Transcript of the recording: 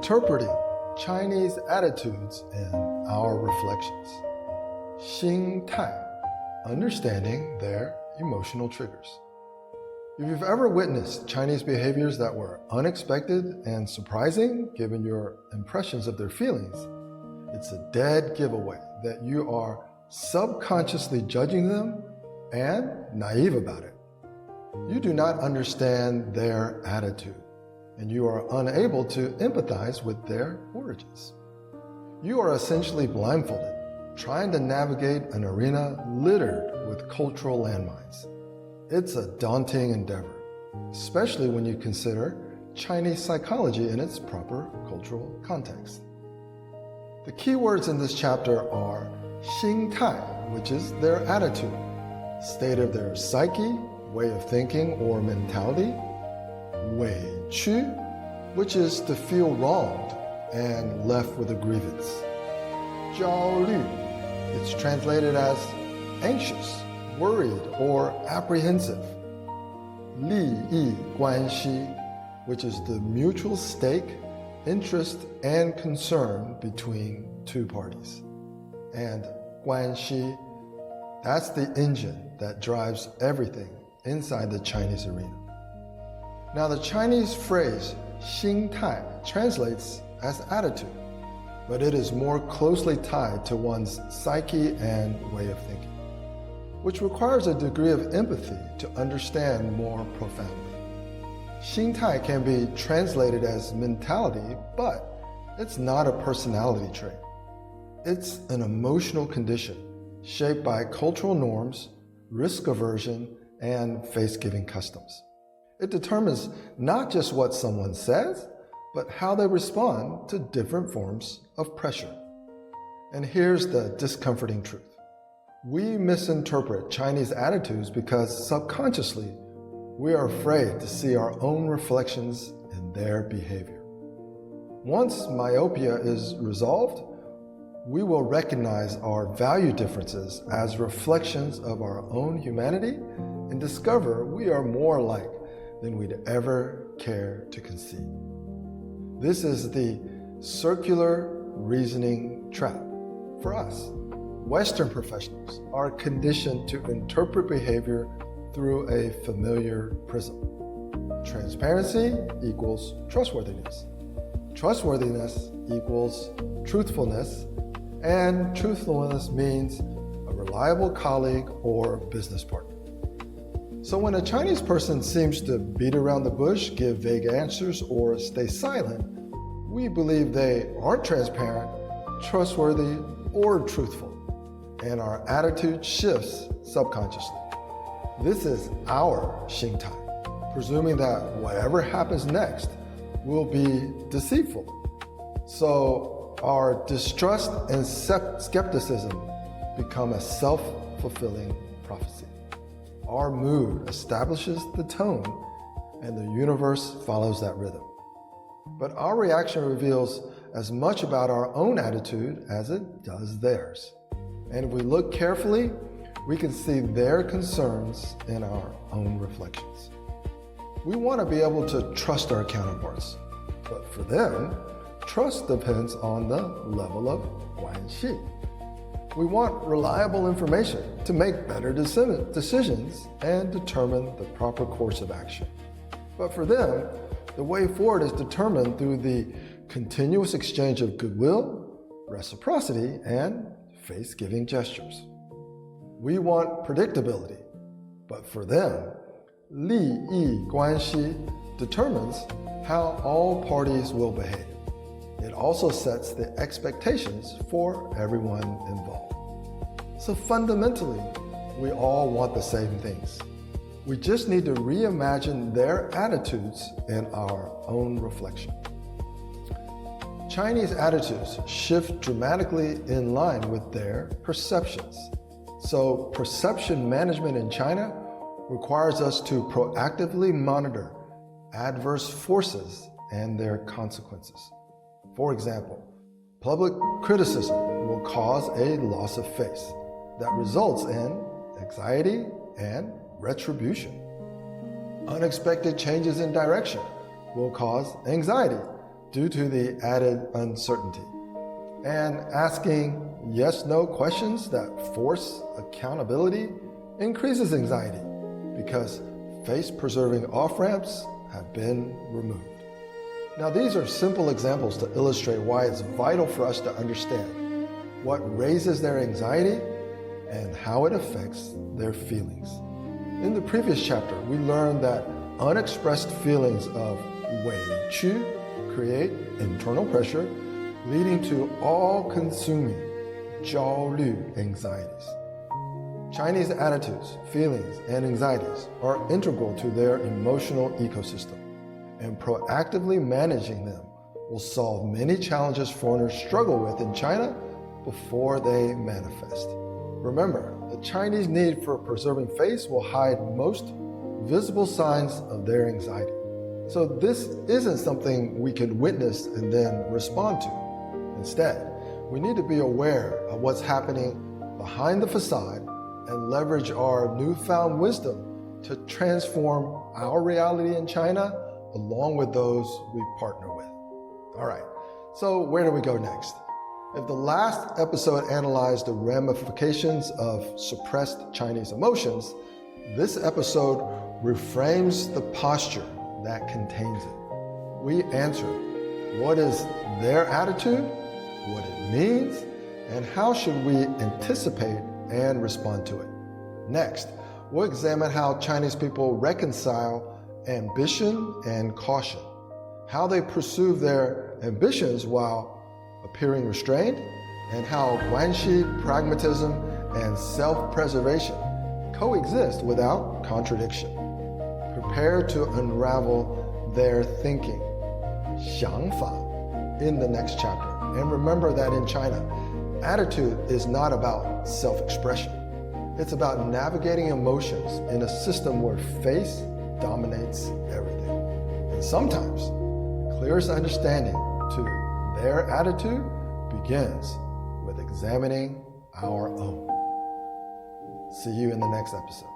interpreting Chinese attitudes in our reflections. Xīntài, understanding their emotional triggers. If you've ever witnessed Chinese behaviors that were unexpected and surprising, given your impressions of their feelings, it's a dead giveaway that you are subconsciously judging them and naive about it. You do not understand their attitude, and you are unable to empathize with their origins. You are essentially blindfolded, trying to navigate an arena littered with cultural landmines. It's a daunting endeavor, especially when you consider Chinese psychology in its proper cultural context. The key words in this chapter are Xīntài, which is their attitude, state of their psyche, way of thinking or mentality, 委屈, which is to feel wronged and left with a grievance. 焦虑, it's translated as anxious, worried, or apprehensive. 利益关系, which is the mutual stake, interest, and concern between two parties. And Guanxi, that's the engine that drives everything inside the Chinese arena. Now, the Chinese phrase 心态 translates as attitude, but it is more closely tied to one's psyche and way of thinking, which requires a degree of empathy to understand more profoundly. 心态 can be translated as mentality, but it's not a personality trait. It's an emotional condition shaped by cultural norms, risk aversion, and face-giving customs. It determines not just what someone says, but how they respond to different forms of pressure. And here's the discomforting truth. We misinterpret Chinese attitudes because subconsciously, we are afraid to see our own reflections in their behavior. Once myopia is resolved, we will recognize our value differences as reflections of our own humanity and discover we are more alike than we'd ever care to conceive. This is the circular reasoning trap. For us, Western professionals are conditioned to interpret behavior through a familiar prism. Transparency equals trustworthiness. Trustworthiness equals truthfulness, and truthfulness means a reliable colleague or business partner. So when a Chinese person seems to beat around the bush, give vague answers, or stay silent, we believe they aren't transparent, trustworthy, or truthful, and our attitude shifts subconsciously. This is our Xīntài, presuming that whatever happens next will be deceitful. So our distrust and skepticism become a self-fulfilling prophecy. Our mood establishes the tone, and the universe follows that rhythm. But our reaction reveals as much about our own attitude as it does theirs. And if we look carefully, we can see their concerns in our own reflections. We want to be able to trust our counterparts, but for them, trust depends on the level of Guanxi. We want reliable information to make better decisions and determine the proper course of action. But for them, the way forward is determined through the continuous exchange of goodwill, reciprocity, and face-giving gestures. We want predictability, but for them, 利益关系 determines how all parties will behave. It also sets the expectations for everyone involved. So fundamentally, we all want the same things. We just need to reimagine their attitudes in our own reflection. Chinese attitudes shift dramatically in line with their perceptions. So perception management in China requires us to proactively monitor adverse forces and their consequences. For example, public criticism will cause a loss of face that results in anxiety and retribution. Unexpected changes in direction will cause anxiety, due to the added uncertainty. And asking yes-no questions that force accountability increases anxiety because face-preserving off-ramps have been removed. Now, these are simple examples to illustrate why it's vital for us to understand what raises their anxiety and how it affects their feelings. In the previous chapter, we learned that unexpressed feelings of 委屈 create internal pressure, leading to all-consuming 焦虑 anxieties. Chinese attitudes, feelings, and anxieties are integral to their emotional ecosystem, and proactively managing them will solve many challenges foreigners struggle with in China before they manifest. Remember, the Chinese need for preserving face will hide most visible signs of their anxiety. So this isn't something we can witness and then respond to. Instead, we need to be aware of what's happening behind the facade and leverage our newfound wisdom to transform our reality in China along with those we partner with. All right, so where do we go next? If the last episode analyzed the ramifications of suppressed Chinese emotions, this episode reframes the posture that contains it. We answer, what is their attitude, what it means, and how should we anticipate and respond to it. Next, we'll examine how Chinese people reconcile ambition and caution, how they pursue their ambitions while appearing restrained, and how Guanxi pragmatism and self-preservation coexist without contradiction. Prepare to unravel their thinking, 想法, in the next chapter. And remember that in China, attitude is not about self-expression. It's about navigating emotions in a system where face dominates everything. And sometimes, the clearest understanding to their attitude begins with examining our own. See you in the next episode.